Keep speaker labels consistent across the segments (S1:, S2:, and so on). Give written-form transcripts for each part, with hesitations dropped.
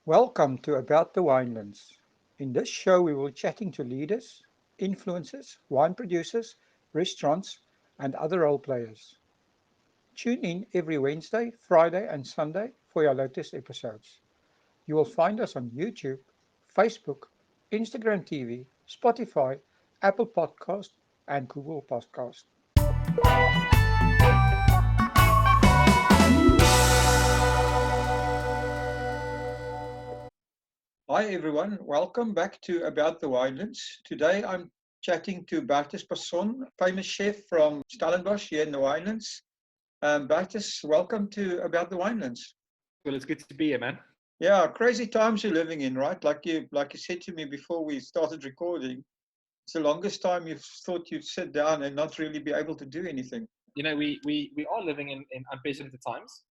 S1: Welcome to About the Winelands. In this show, we will be chatting to leaders, influencers, wine producers, restaurants, and other role players. Tune in every Wednesday, Friday, and Sunday for your latest episodes. You will find us on YouTube, Facebook, Instagram TV, Spotify, Apple Podcast, and Google Podcast. Hi everyone, welcome back to About the Winelands. Today I'm chatting to Bertus Basson, famous chef from Stellenbosch here in the Winelands. Bertus, welcome to About the Winelands.
S2: Well, it's good to be here, man.
S1: Yeah, crazy times you're living in, right? Like you said to me before we started recording, it's the longest time you've thought you'd sit down and not really be able to do anything.
S2: We are living in unprecedented times,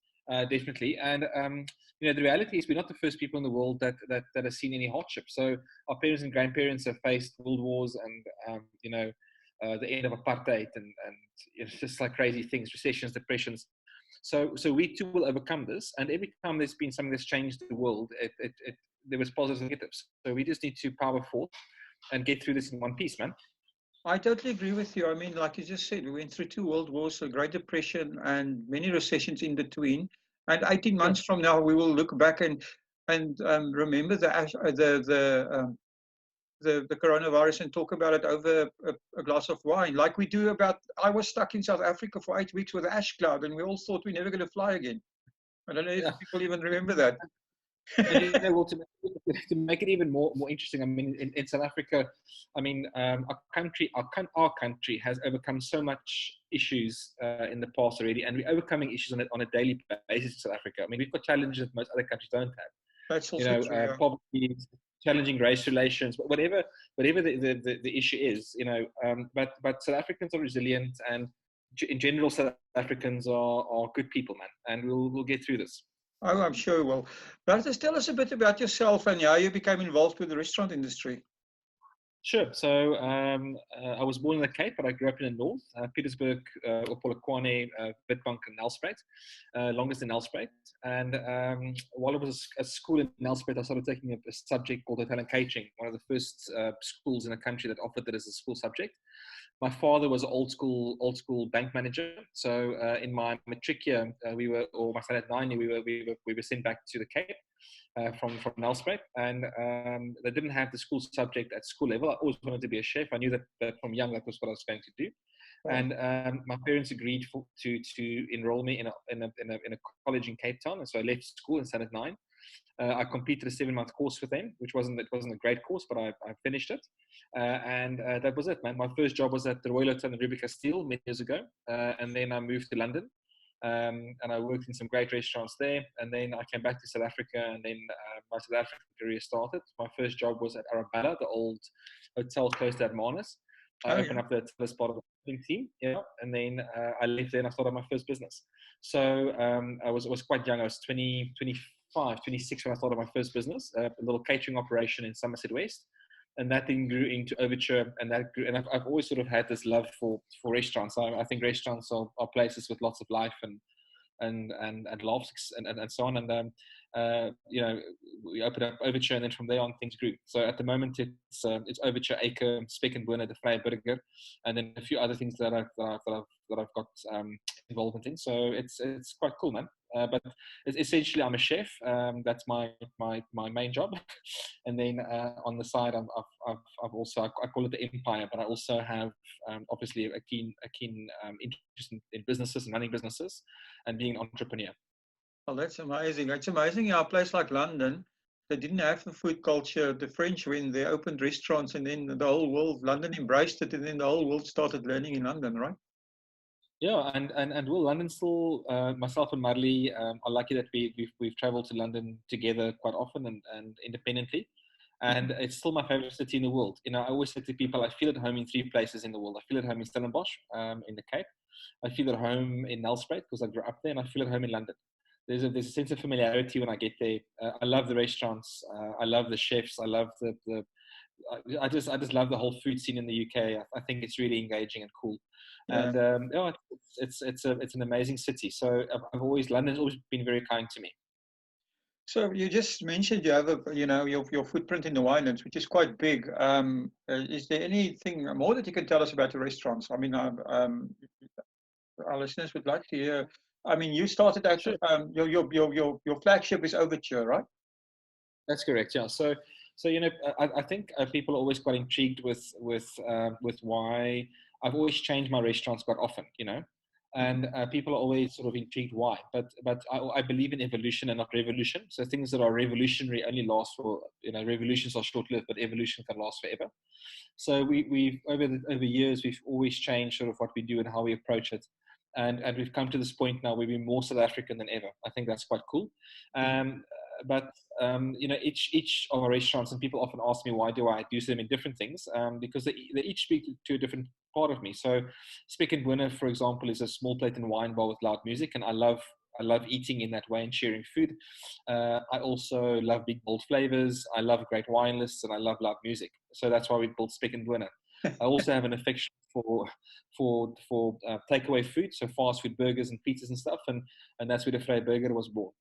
S2: definitely. And the reality is we're not the first people in the world that have seen any hardship. So our parents and grandparents have faced world wars and the end of apartheid and it's just like crazy things, recessions, depressions. So we too will overcome this. And every time there's been something that's changed the world, there was positives and negatives. So we just need to power forth and get through this in one piece, man.
S1: I totally agree with you. I mean, like you just said, we went through two world wars, a Great Depression, and many recessions in between. And 18
S2: Sure.
S1: months from now, we will look back and remember the coronavirus and talk about it over a glass of wine, like we do about. I was stuck in South Africa for 8 weeks with ash cloud, and we all thought we're never going to fly again. I don't know if
S2: Yeah.
S1: people even remember that.
S2: And to make it even more interesting, I mean, in South Africa, I mean, our country has overcome so much issues in the past already, and we're overcoming issues on a daily basis in South Africa. I mean, we've got challenges that most other countries don't have.
S1: That's also true. Yeah.
S2: Poverty, challenging race relations, whatever the issue is, but South Africans are resilient, and in general, South Africans are good people, man, and we'll get through this.
S1: Oh, I'm sure. Well, Bertus, tell us a bit about yourself and how you became involved with the restaurant industry.
S2: Sure. So I was born in the Cape, but I grew up in the north, Pietersburg, Polokwane, Witbank, and Nelspruit, longest in Nelspruit. And while I was at school in Nelspruit, I started taking a subject called hotel and catering, one of the first schools in the country that offered it as a school subject. My father was an old school bank manager. So in my matric year, my standard 9 year, we were sent back to the Cape. From Nelspruit, and they didn't have the school subject at school level. I always wanted to be a chef. I knew that from young that was what I was going to do, and my parents agreed to enroll me in a college in Cape Town, and so I left school in standard 9. I completed a 7-month course with them, which wasn't a great course, but I finished it, and that was it, man. My first job was at the Royal Hotel in Ruby Castile many years ago, and then I moved to London. And I worked in some great restaurants there. And then I came back to South Africa, and then my South African career started. My first job was at Arabella, the old hotel close to Hermanus. I opened up the hotel as part of the marketing team, and then I left there and I started my first business. So I was quite young. I was 25, 26 when I started my first business, a little catering operation in Somerset West. And that then grew into Overture, and that grew. And I've always sort of had this love for restaurants. I think restaurants are places with lots of life and laughs and so on. And we opened up Overture, and then from there on things grew. So at the moment it's Overture, Eike, Spek Bone, the Vrije Burger, and then a few other things that I've got involvement in. So it's quite cool, man. But essentially, I'm a chef. That's my main job, and then on the side, I've also, I call it the empire, but I also have obviously a keen interest in businesses and running businesses and being an entrepreneur.
S1: Well, that's amazing. It's amazing how a place like London, they didn't have the food culture. The French, when they opened restaurants, and then the whole world, London embraced it, and then the whole world started learning in London, right?
S2: Yeah, and well, London still, myself and Marley are lucky that we've traveled to London together quite often and independently, and it's still my favorite city in the world. I always say to people, I feel at home in 3 places in the world. I feel at home in Stellenbosch, in the Cape. I feel at home in Nelspruit because I grew up there, and I feel at home in London. There's a sense of familiarity when I get there. I love the restaurants. I love the chefs. I love I just love the whole food scene in the UK. I think it's really engaging and cool.
S1: Yeah.
S2: And it's an amazing city. So London's always been very kind to me.
S1: So you just mentioned you have your footprint in the Winelands, which is quite big. Is there anything more that you can tell us about the restaurants? I mean, our listeners would like to hear. I mean, you started out.
S2: Sure.
S1: Your flagship is Overture, right?
S2: That's correct. Yeah. So I think people are always quite intrigued with why I've always changed my restaurants quite often. And people are always sort of intrigued why. But I believe in evolution and not revolution. So things that are revolutionary only last for revolutions are short lived, but evolution can last forever. So we've over years we've always changed sort of what we do and how we approach it. And we've come to this point now where we're more South African than ever. I think that's quite cool. Um, but each of our restaurants, and people often ask me why do I do them in different things, because they each speak to a different part of me. So Spek Bone, for example, is a small plate and wine bar with loud music, and I love eating in that way and sharing food. I also love big bold flavors. I love great wine lists, and I love loud music. So that's why we built Spek Bone. I also have an affection for takeaway food, so fast food burgers and pizzas and stuff, and that's where the Vrije Burger was born.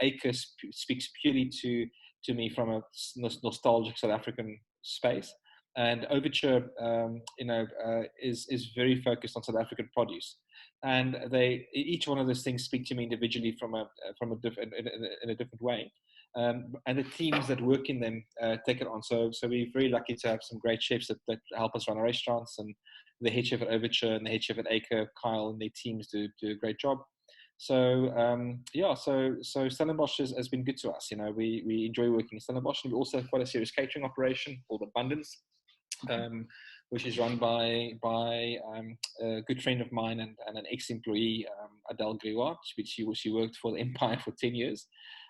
S2: Eike speaks purely to me from a nostalgic South African space, and Overture, is very focused on South African produce, and they each one of those things speak to me individually from a different in a different way. And the teams that work in them take it on. So we're very lucky to have some great chefs that help us run our restaurants, and the head chef at Overture and the head chef at Eike, Kyle, and their teams do a great job. So so Stellenbosch has been good to us. We enjoy working in Stellenbosch, and we also have quite a serious catering operation called Abundance, which is run by a good friend of mine and an ex-employee, Adele Gregoire, which she worked for the Empire for 10 years,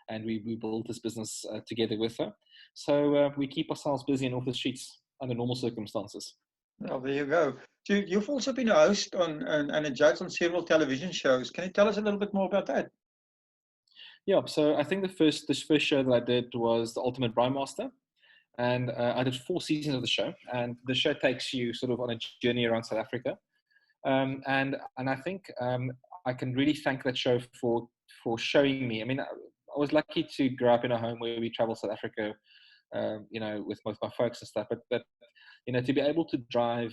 S2: and we built this business together with her. So we keep ourselves busy and off the streets under normal circumstances.
S1: Well, there you go. You've also been a host on and a judge on several television shows. Can you tell us a little bit more about that?
S2: Yeah, so I think this first show that I did was the Ultimate Brine Master, and I did 4 seasons of the show, and the show takes you sort of on a journey around South Africa, and I think I can really thank that show for showing me. I mean, I was lucky to grow up in a home where we travel South Africa, with most of my folks and stuff, but to be able to drive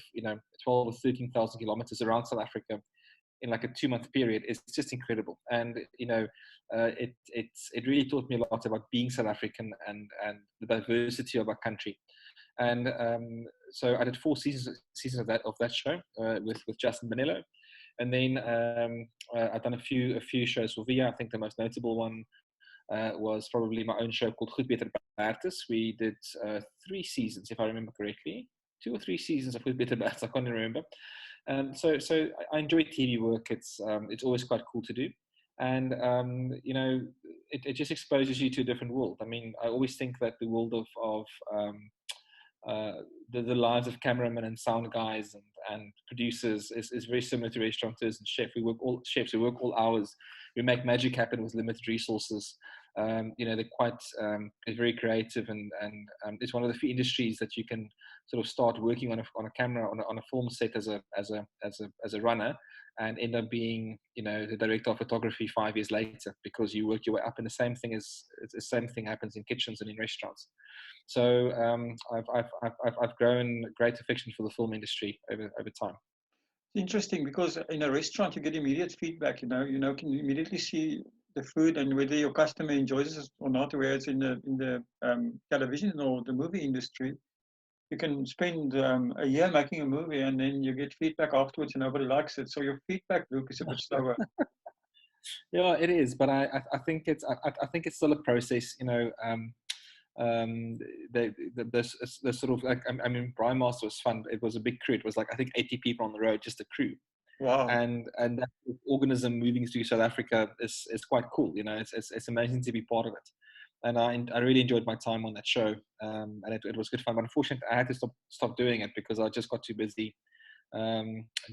S2: 12 or 13,000 kilometers around South Africa in like a 2-month period is just incredible. And it really taught me a lot about being South African and the diversity of our country. And so I did 4 seasons of that show with Justin Bonello, and then I've done a few shows for Via. I think the most notable one was probably my own show called Goed Beter Bertus. We did 3 seasons, if I remember correctly, 2 or 3 seasons of Goed Beter Bertus. I can't remember. So I enjoy TV work. It's always quite cool to do, and it just exposes you to a different world. I mean, I always think that the world of the lives of cameramen and sound guys and producers is very similar to restaurateurs and chefs. We work all hours. We make magic happen with limited resources. They're quite very creative, and it's one of the few industries that you can sort of start working on a camera on a film set as a runner, and end up being the director of photography 5 years later, because you work your way up. And the same thing happens in kitchens and in restaurants. So I've grown great affection for the film industry over time.
S1: It's interesting because in a restaurant you get immediate feedback. Can immediately see the food and whether your customer enjoys it or not. Whereas in the television or the movie industry, you can spend a year making a movie and then you get feedback afterwards and nobody likes it. So your feedback loop is a bit slower.
S2: Yeah, it is, but I think it's still a process. The sort of like, I mean, Brine Master was fun. It was a big crew. It was like, I think, 80 people on the road, just a crew.
S1: Wow.
S2: And that organism moving through South Africa is quite cool. It's amazing to be part of it. And I really enjoyed my time on that show, and it was good fun. But unfortunately, I had to stop doing it because I just got too busy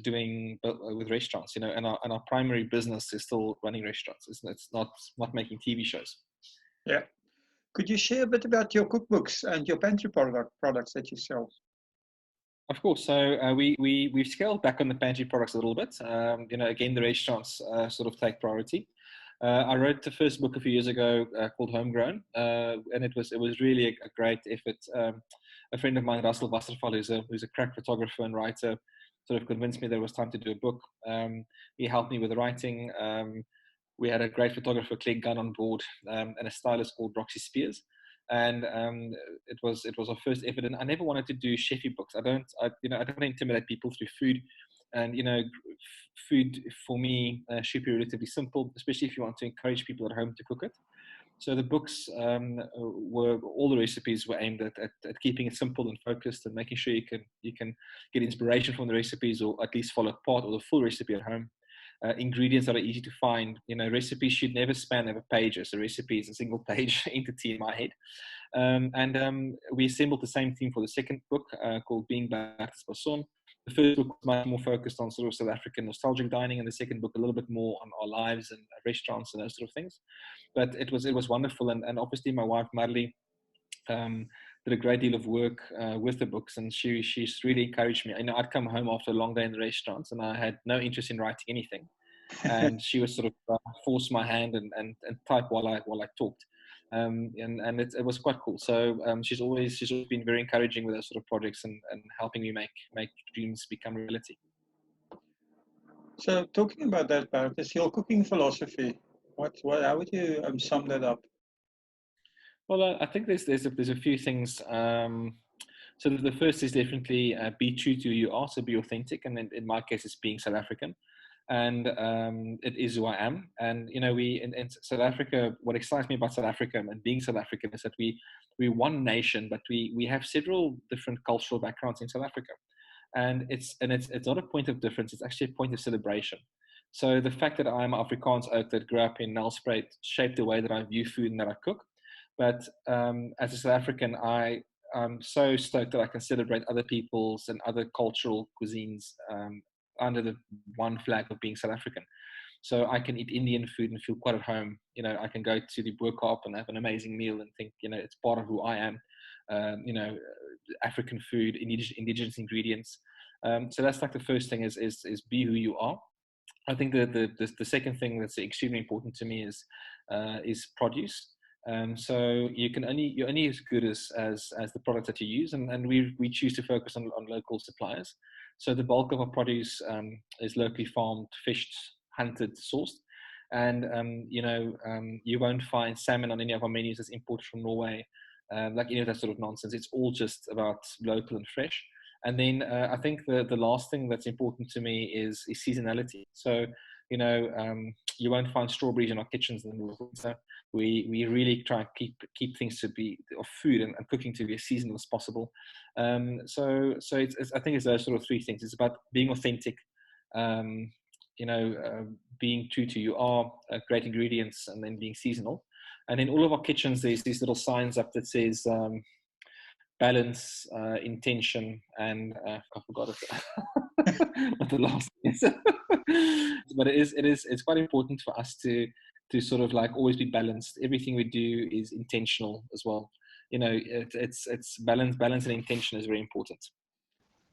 S2: doing with restaurants. And our primary business is still running restaurants. It's not making TV shows.
S1: Yeah. Could you share a bit about your cookbooks and your pantry products that you sell?
S2: Of course. So we've scaled back on the pantry products a little bit. Again, the restaurants sort of take priority. I wrote the first book a few years ago called Homegrown, and it was really a great effort. A friend of mine, Russell Wasserfall, who's a crack photographer and writer, sort of convinced me that it was time to do a book. He helped me with the writing. We had a great photographer, Clegg Gunn, on board, and a stylist called Roxy Spears. And it was our first effort. And I never wanted to do chefy books. I don't want to intimidate people through food. And food for me should be relatively simple, especially if you want to encourage people at home to cook it. So the books all the recipes were aimed at keeping it simple and focused, and making sure you can get inspiration from the recipes, or at least follow part or the full recipe at home. Ingredients that are easy to find. Recipes should never span over pages. A recipe is a single page entity in my head. We assembled the same theme for the second book called Being Bertus Basson. The first book was much more focused on sort of South African nostalgic dining, and the second book a little bit more on our lives and restaurants and those sort of things. But it was wonderful, and obviously my wife Marley did a great deal of work with the books, and she's really encouraged me. I'd come home after a long day in the restaurants, and I had no interest in writing anything, and she would sort of force my hand and type while I talked, and it was quite cool. So she's always been very encouraging with those sort of projects, and helping me make dreams become reality.
S1: So talking about that, Bertus, your cooking philosophy, how would you sum that up?
S2: Well, I think there's a few things. So the first is definitely be true to who you are, so be authentic, and in my case, it's being South African, and it is who I am. And we in South Africa, what excites me about South Africa and being South African is that we're one nation, but we have several different cultural backgrounds in South Africa, and it's not a point of difference; it's actually a point of celebration. So the fact that I'm Afrikaans oak that grew up in Nelspruit shaped the way that I view food and that I cook. But as a South African, I'm so stoked that I can celebrate other people's and other cultural cuisines under the one flag of being South African. So I can eat Indian food and feel quite at home. I can go to the Burger and have an amazing meal and think, it's part of who I am. African food, indigenous ingredients. So that's like the first thing is be who you are. I think the second thing that's extremely important to me is produce. So you're only as good as the product that you use, and we choose to focus on local suppliers. So the bulk of our produce is locally farmed, fished, hunted, sourced, and you won't find salmon on any of our menus that's imported from Norway, like any of that sort of nonsense. It's all just about local and fresh. And then I think the last thing that's important to me is seasonality. So you won't find strawberries in our kitchens in the middle of winter. We really try and keep things to be of food and cooking to be as seasonal as possible. So I think it's those sort of three things. It's about being authentic, being true to you are, great ingredients, and then being seasonal. And in all of our kitchens, there's these little signs up that says balance, intention, and I forgot it. What the last thing is. But it's quite important for us to sort of like always be balanced. Everything we do is intentional as well. It's balance and intention is very important.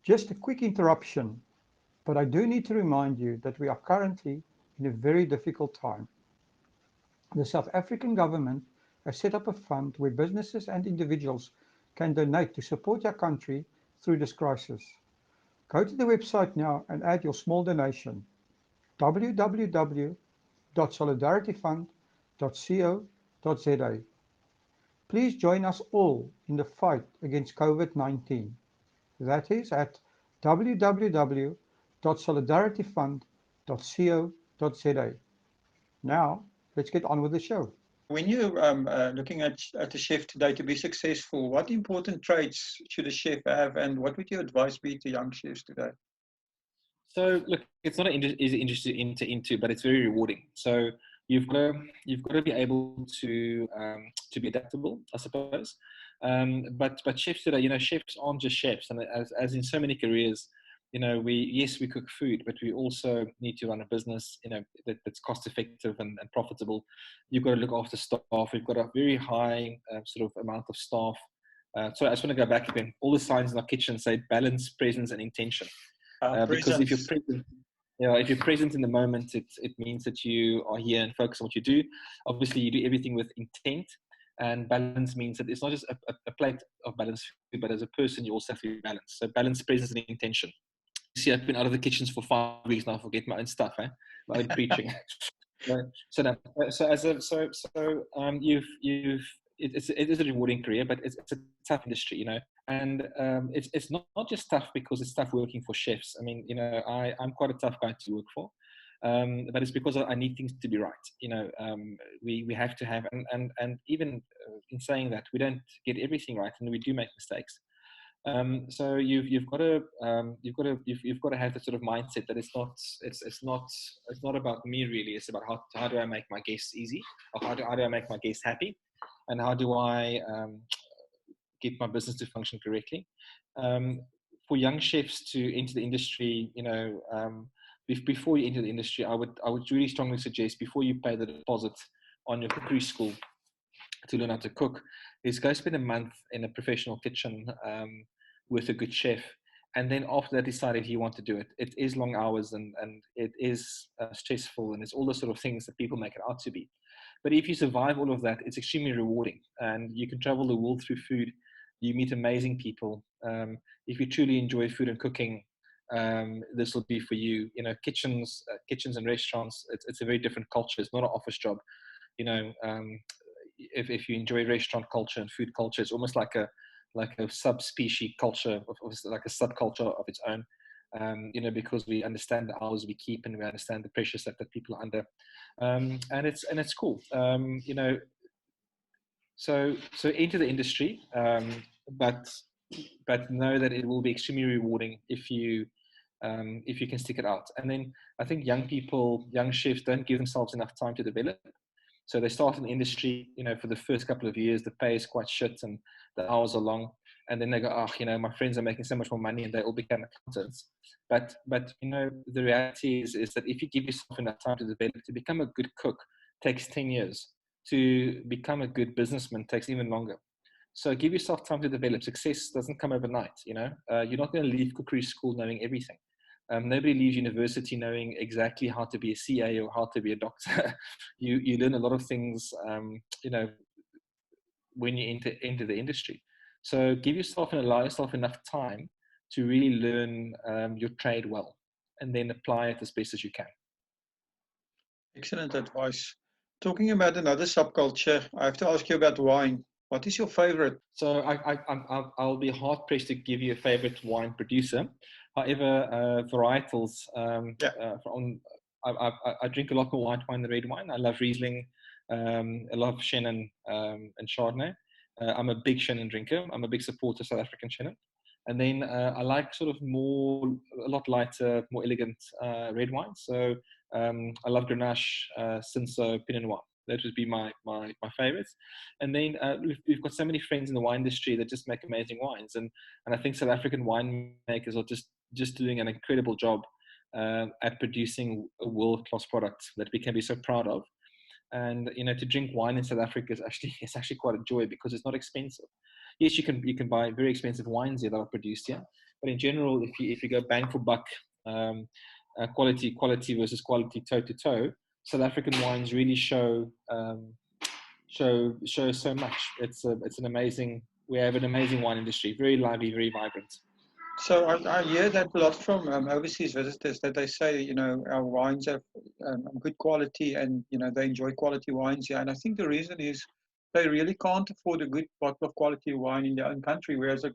S1: Just a quick interruption, but I do need to remind you that we are currently in a very difficult time. The South African government has set up a fund where businesses and individuals can donate to support their country through this crisis. Go to the website now and add your small donation. www.solidarityfund.co.za. Please join us all in the fight against COVID-19. That is at www.solidarityfund.co.za. Now, let's get on with the show. When you're looking at a chef today to be successful, what important traits should a chef have, and what would your advice be to young chefs today?
S2: So look, it's not an easy industry to enter into, but it's very rewarding. So you've got to be able to be adaptable, I suppose. But chefs today, chefs aren't just chefs, and as in so many careers, we cook food, but we also need to run a business, that's cost effective and profitable. You've got to look after staff. We've got a very high sort of amount of staff. So I just want to go back again. All the signs in our kitchen say balance, presence, and intention. Because if you're present, if you're present in the moment, it means that you are here and focus on what you do. Obviously, you do everything with intent, and balance means that it's not just a plate of balanced food, but as a person, you also have to be balanced. So balance, presence, and intention. You see, I've been out of the kitchens for 5 weeks now. I forget my own stuff, my own preaching. It is a rewarding career, but it's a tough industry, and it's not just tough because it's tough working for chefs. I mean, I'm quite a tough guy to work for, but it's because I need things to be right. We have to have, and even in saying that, we don't get everything right, and we do make mistakes. So you've got to have that sort of mindset that it's not about me really. It's about how do I make my guests easy, or how do I make my guests happy, and how do I get my business to function correctly. For young chefs to enter the industry, before you enter the industry, I would really strongly suggest, before you pay the deposit on your cookery school to learn how to cook, is go spend a month in a professional kitchen with a good chef, and then after that decide if you want to do it. It is long hours, and it is stressful, and it's all the sort of things that people make it out to be. But if you survive all of that, it's extremely rewarding, and you can travel the world through food. You meet amazing people. If you truly enjoy food and cooking, this will be for you. Kitchens and restaurants, it's a very different culture. It's not an office job. If you enjoy restaurant culture and food culture, it's almost like a subspecies culture, like a subculture of its own. Because we understand the hours we keep, and we understand the pressures that people are under, and it's cool. So enter the industry, but know that it will be extremely rewarding if you can stick it out. And then I think young chefs don't give themselves enough time to develop. So they start in the industry, for the first couple of years, the pay is quite shit and the hours are long. And then they go, my friends are making so much more money, and they all become accountants. But the reality is that if you give yourself enough time to develop, to become a good cook takes 10 years. To become a good businessman takes even longer. So give yourself time to develop. Success doesn't come overnight, you're not going to leave cookery school knowing everything. Nobody leaves university knowing exactly how to be a CA or how to be a doctor. You learn a lot of things, when you enter the industry. So give yourself and allow yourself enough time to really learn your trade well, and then apply it as best as you can.
S1: Excellent advice. Talking about another subculture, I have to ask you about wine. What is your favorite?
S2: So I'll be hard pressed to give you a favorite wine producer. However, varietals. I drink a lot more white wine than red wine. I love Riesling. I love Chenin and Chardonnay. I'm a big Chenin drinker. I'm a big supporter of South African Chenin. And then I like sort of a lot lighter, more elegant red wine. So I love Grenache, Cinsault, Pinot Noir. That would be my favorites. And then we've got so many friends in the wine industry that just make amazing wines. And I think South African winemakers are just doing an incredible job at producing a world-class product that we can be so proud of. And to drink wine in South Africa is actually quite a joy, because it's not expensive. Yes, you can buy very expensive wines here that are produced here, but in general, if you go bang for buck, quality versus quality toe to toe, South African wines really show so much. We have an amazing wine industry, very lively, very vibrant.
S1: So I hear that a lot from overseas visitors, that they say, our wines have good quality, and, they enjoy quality wines here. And I think the reason is they really can't afford a good bottle of quality wine in their own country, whereas a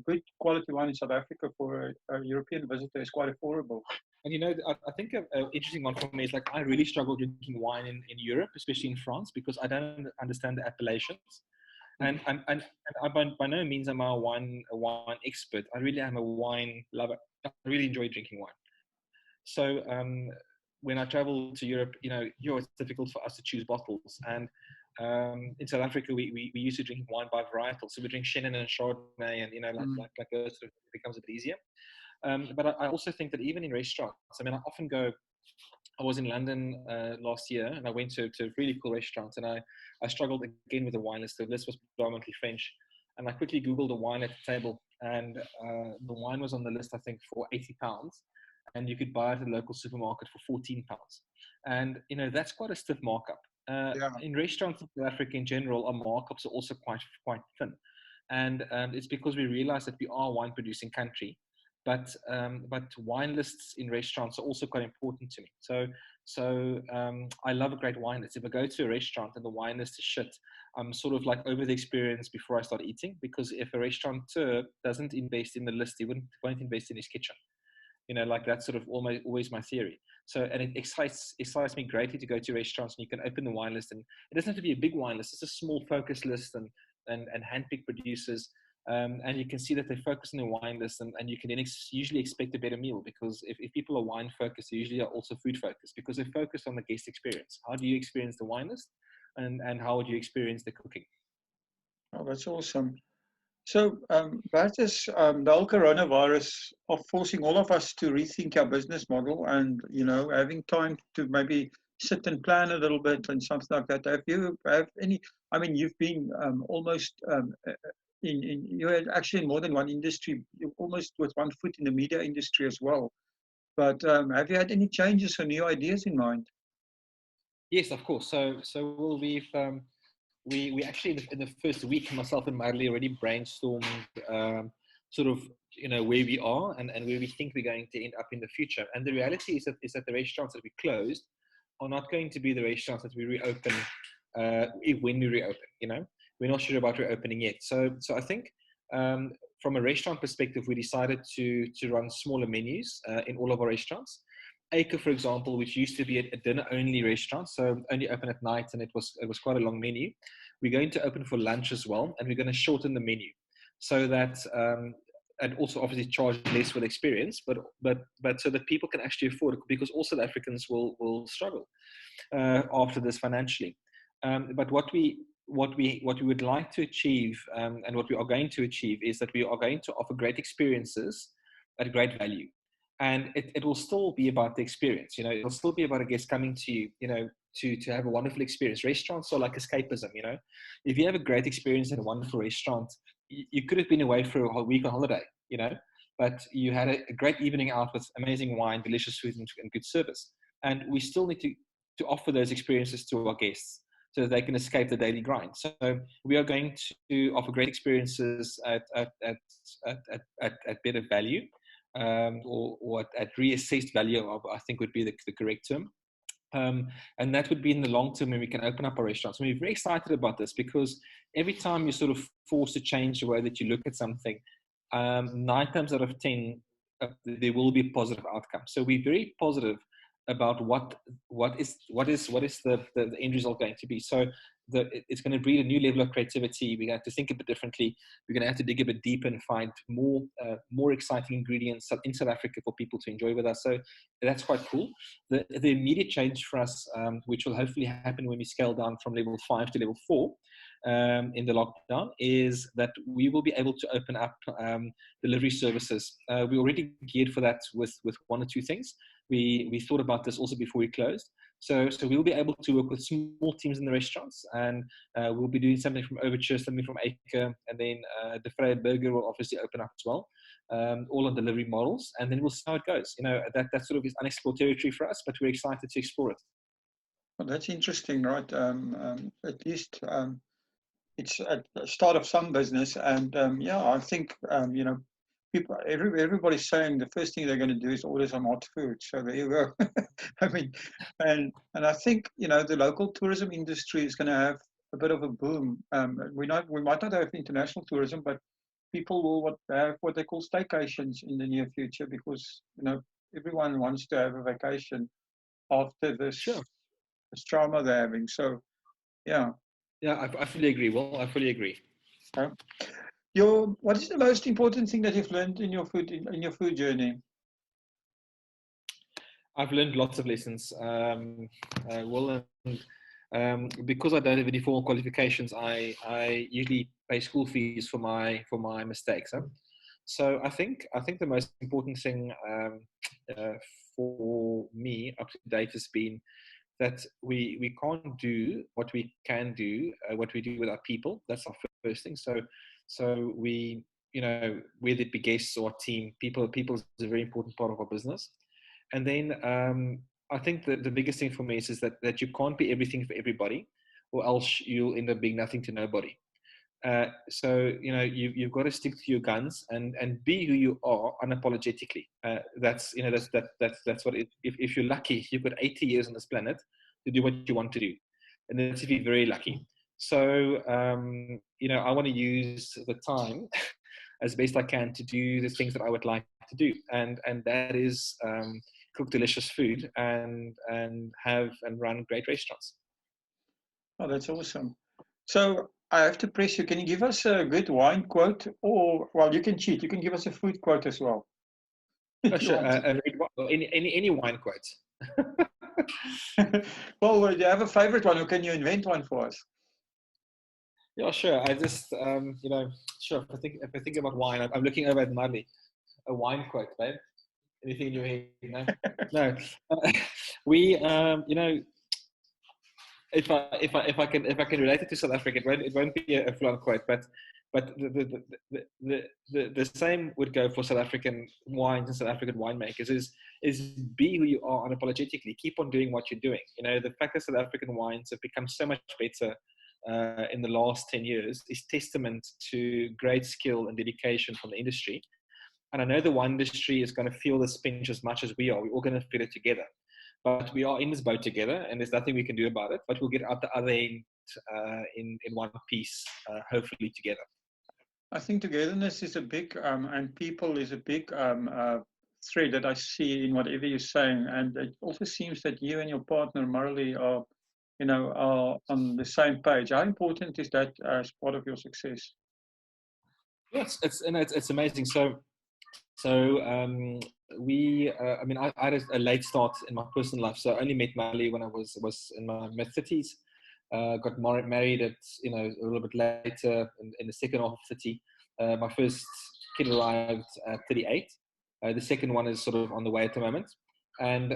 S1: good quality wine in South Africa for a European visitor is quite affordable.
S2: And I think an interesting one for me is, like, I really struggle drinking wine in Europe, especially in France, because I don't understand the appellations. And I by no means am I a wine expert. I really am a wine lover. I really enjoy drinking wine. So when I travel to Europe, it's difficult for us to choose bottles. And in South Africa, we used to drink wine by varietal. So we drink Chenin and Chardonnay, and like it becomes a bit easier. But I also think that even in restaurants, I was in London last year, and I went to a really cool restaurant, and I struggled again with the wine list. The list was predominantly French, and I quickly Googled a wine at the table, and the wine was on the list, I think, for £80. and you could buy it at a local supermarket for £14. And, that's quite a stiff markup.
S1: Yeah.
S2: In restaurants in South Africa in general, our markups are also quite thin. And it's because we realize that we are a wine producing country, but wine lists in restaurants are also quite important to me. So I love a great wine list. If I go to a restaurant and the wine list is shit, I'm sort of like over the experience before I start eating, because if a restaurateur doesn't invest in the list, he won't invest in his kitchen. Like that's sort of always my theory. So, and it excites me greatly to go to restaurants and you can open the wine list, and it doesn't have to be a big wine list. It's a small focus list and handpicked producers. And you can see that they focus on the wine list, and you can then usually expect a better meal, because if people are wine focused, they usually are also food focused, because they focus on the guest experience. How do you experience the wine list, and how would you experience the cooking?
S1: Oh, that's awesome. So, Bertus, the whole coronavirus are forcing all of us to rethink our business model, and having time to maybe sit and plan a little bit and something like that. Have any? I mean, you've been almost you had actually in more than one industry. You're almost with one foot in the media industry as well. But have you had any changes or new ideas in mind?
S2: Yes, of course. So we actually in the first week, myself and Marley already brainstormed sort of where we are and where we think we're going to end up in the future. And the reality is that the restaurants that we closed are not going to be the restaurants that we reopen when we reopen. We're not sure about reopening yet. So I think from a restaurant perspective, we decided to run smaller menus in all of our restaurants. Eike, for example, which used to be a dinner-only restaurant, so only open at night, and it was quite a long menu. We're going to open for lunch as well, and we're going to shorten the menu so that, and also obviously charge less for the experience, but so that people can actually afford it, because all South Africans will struggle after this financially. But what we would like to achieve, and what we are going to achieve, is that we are going to offer great experiences at great value. And it will still be about the experience. It'll still be about a guest coming to you, to have a wonderful experience. Restaurants are like escapism. If you have a great experience in a wonderful restaurant, you could have been away for a whole week on holiday, but you had a great evening out with amazing wine, delicious food, and good service. And we still need to offer those experiences to our guests so that they can escape the daily grind. So we are going to offer great experiences at better value. Or at reassessed value, I think would be the correct term. And that would be in the long term when we can open up our restaurants. And we're very excited about this, because every time you're sort of forced to change the way that you look at something, 9 times out of 10, there will be a positive outcome. So we're very positive about what is the end result going to be. So it's going to breed a new level of creativity. We're going to have to think a bit differently. We're going to have to dig a bit deeper and find more exciting ingredients in South Africa for people to enjoy with us. So that's quite cool. The immediate change for us, which will hopefully happen when we scale down from level 5 to level 4 in the lockdown, is that we will be able to open up delivery services. We already geared for that with 1 or 2 things. We thought about this also before we closed. So we'll be able to work with small teams in the restaurants, and we'll be doing something from Overture, something from Eike, and then the Vrije Burger will obviously open up as well, all on delivery models, and then we'll see how it goes. That sort of is unexplored territory for us, but we're excited to explore it.
S1: Well, that's interesting, right? At least it's at the start of some business, and I think everybody's saying the first thing they're going to do is order some hot food. So there you go. I mean, and I think the local tourism industry is going to have a bit of a boom. We might not have international tourism, but people will have what they call staycations in the near future, because everyone wants to have a vacation after this trauma they're having. So yeah.
S2: Yeah, I fully agree. Well, I fully agree.
S1: What is the most important thing that you've learned in your food journey?
S2: I've learned lots of lessons. Because I don't have any formal qualifications, I usually pay school fees for my mistakes. So I think the most important thing for me up to date has been that we can't do what we can do, what we do with our people. That's our first thing. So we, whether it be guests or team, people is a very important part of our business. And then I think the biggest thing for me is that you can't be everything for everybody, or else you'll end up being nothing to nobody. So you've got to stick to your guns and be who you are unapologetically. That's what if you're lucky, you've got 80 years on this planet to do what you want to do, and that's if you're very lucky. So I want to use the time as best I can to do the things that I would like to do, and that is cook delicious food and have and run great restaurants.
S1: Oh, that's awesome. So I have to press you. Can you give us a good wine quote? Or, well, you can cheat. You can give us a food quote as well.
S2: Oh,
S1: If you
S2: sure.
S1: want to.
S2: Any wine quotes.
S1: Well, do you have a favorite one, or can you invent one for us?
S2: Yeah, sure. I just, sure. If I think about wine, I'm looking over at Marley. A wine quote, babe. Anything in your head? No, no. We, if I can relate it to South Africa, it won't be a full-on quote, but the same would go for South African wines and South African winemakers. Is be who you are unapologetically. Keep on doing what you're doing. The fact that South African wines have become so much better in the last 10 years is testament to great skill and dedication from the industry. And I know the wine industry is going to feel this pinch as much as we are. We're all going to feel it together. But we are in this boat together, and there's nothing we can do about it. But we'll get out the other end in one piece, hopefully together.
S1: I think togetherness is a big, and people is a big thread that I see in whatever you're saying. And it also seems that you and your partner, Marley, are on the same page. How important is that as part of your success?
S2: Yes, it's amazing. So I had a late start in my personal life. So I only met Marley when I was in my mid-30s. Got married at a little bit later in the second half of 30. My first kid arrived at 38. The second one is sort of on the way at the moment. And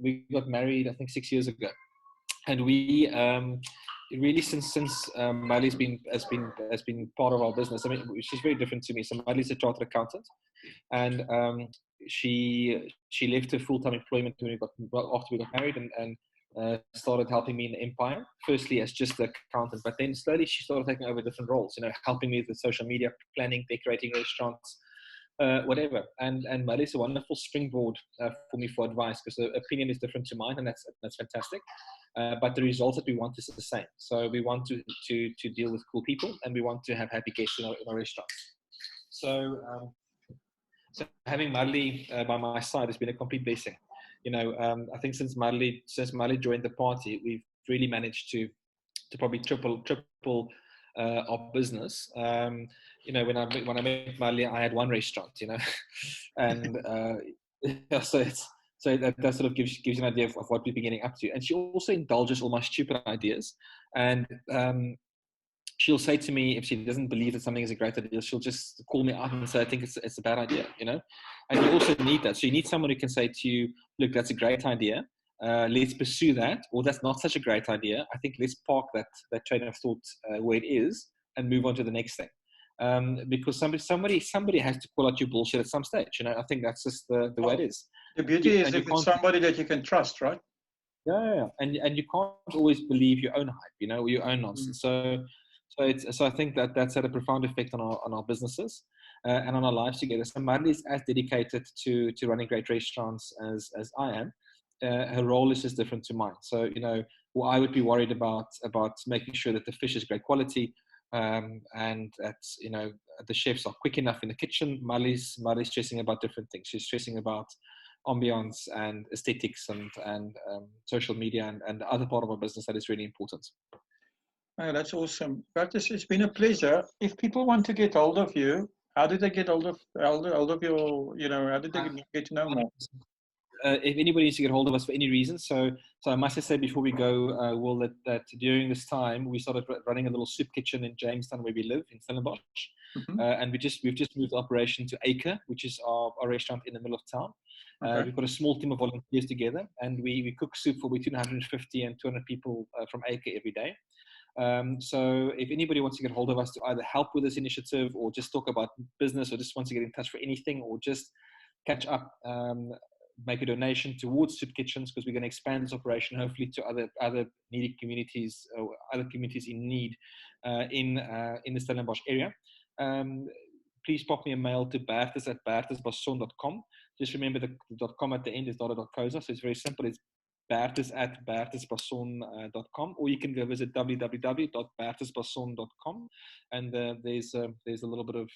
S2: we got married, I think, 6 years ago. And we really since Marley has been part of our business. I mean, she's very different to me. So Marley's a chartered accountant, and she left her full-time employment after we got married and started helping me in the empire. Firstly as just the accountant, but then slowly she started taking over different roles. Helping me with social media, planning, decorating restaurants, whatever. And Marley's a wonderful springboard for me for advice, because the opinion is different to mine, and that's fantastic. But the result that we want is the same. So we want to deal with cool people, and we want to have happy guests in our restaurants. So having Marley by my side has been a complete blessing. I think since Marley joined the party, we've really managed to probably triple our business. When I met Marley, I had one restaurant. And so that sort of gives you an idea of what we've been getting up to. And she also indulges all my stupid ideas. And she'll say to me, if she doesn't believe that something is a great idea, she'll just call me up and say, I think it's a bad idea, And you also need that. So you need someone who can say to you, look, that's a great idea. Let's pursue that. Or that's not such a great idea. I think let's park that train of thought where it is and move on to the next thing. Because somebody has to call out your bullshit at some stage. I think that's just the way it is.
S1: The beauty is if it's somebody that you can trust, right?
S2: Yeah. And you can't always believe your own hype, or your own nonsense. So I think that's had a profound effect on our businesses and on our lives together. So Marley is as dedicated to running great restaurants as I am. Her role is just different to mine. So I would be worried about making sure that the fish is great quality, and that the chefs are quick enough in the kitchen. Marley's stressing about different things. She's stressing about ambiance and aesthetics and social media and the other part of our business that is really important.
S1: Oh, that's awesome. Bertus, it's been a pleasure. If people want to get hold of you, how did they get hold of your, how did they get to know more?
S2: If anybody needs to get hold of us for any reason, so I must have said before we go, Will, that during this time we started running a little soup kitchen in Jamestown where we live in Stellenbosch, and we've just moved operation to Eike, which is our restaurant in the middle of town. Okay. We've got a small team of volunteers together, and we cook soup for between 150 and 200 people from Eike every day. So if anybody wants to get hold of us to either help with this initiative or just talk about business or just wants to get in touch for anything or just catch up, make a donation towards soup kitchens, because we're going to expand this operation hopefully to other needy communities, or other communities in need in the Stellenbosch area. Please pop me a mail to bertus@bertusbasson.com. Just remember the .com at the end is not a .coza, so it's very simple. It's bertus@bertusbasson.com, or you can go visit www.bertusbasson.com, and there's a little bit of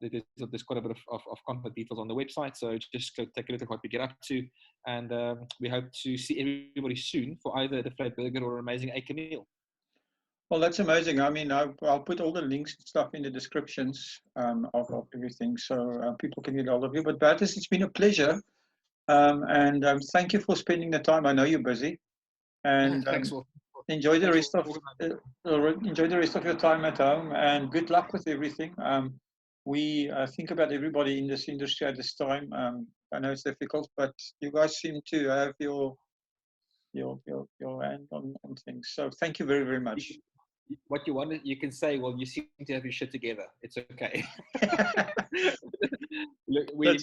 S2: there's quite a bit of contact details on the website, so just go take a look at what we get up to, and we hope to see everybody soon for either the Vrije Burger or an amazing Eike meal.
S1: Well, that's amazing. I mean, I'll put all the links and stuff in the descriptions of everything, so people can get all of you. But Bertus, it's been a pleasure, and thank you for spending the time. I know you're busy, and
S2: Thanks,
S1: enjoy the rest of your time at home, and good luck with everything. We think about everybody in this industry at this time. I know it's difficult, but you guys seem to have your hand on things. So thank you very, very much.
S2: What you want, you can say, well, you seem to have your shit together. It's okay. Look, we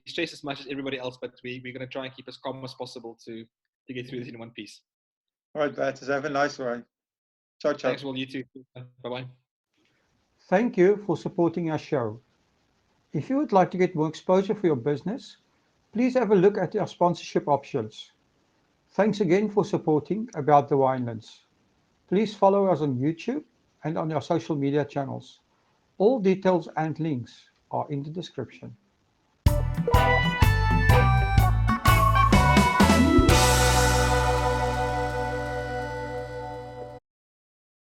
S2: stress as much as everybody else, but we're going to try and keep as calm as possible to get through this in one piece.
S1: All right, Bertus, have a nice one. Ciao, ciao.
S2: Thanks, well, you too. Bye-bye.
S1: Thank you for supporting our show. If you would like to get more exposure for your business, please have a look at our sponsorship options. Thanks again for supporting About the Winelands. Please follow us on YouTube and on our social media channels. All details and links are in the description.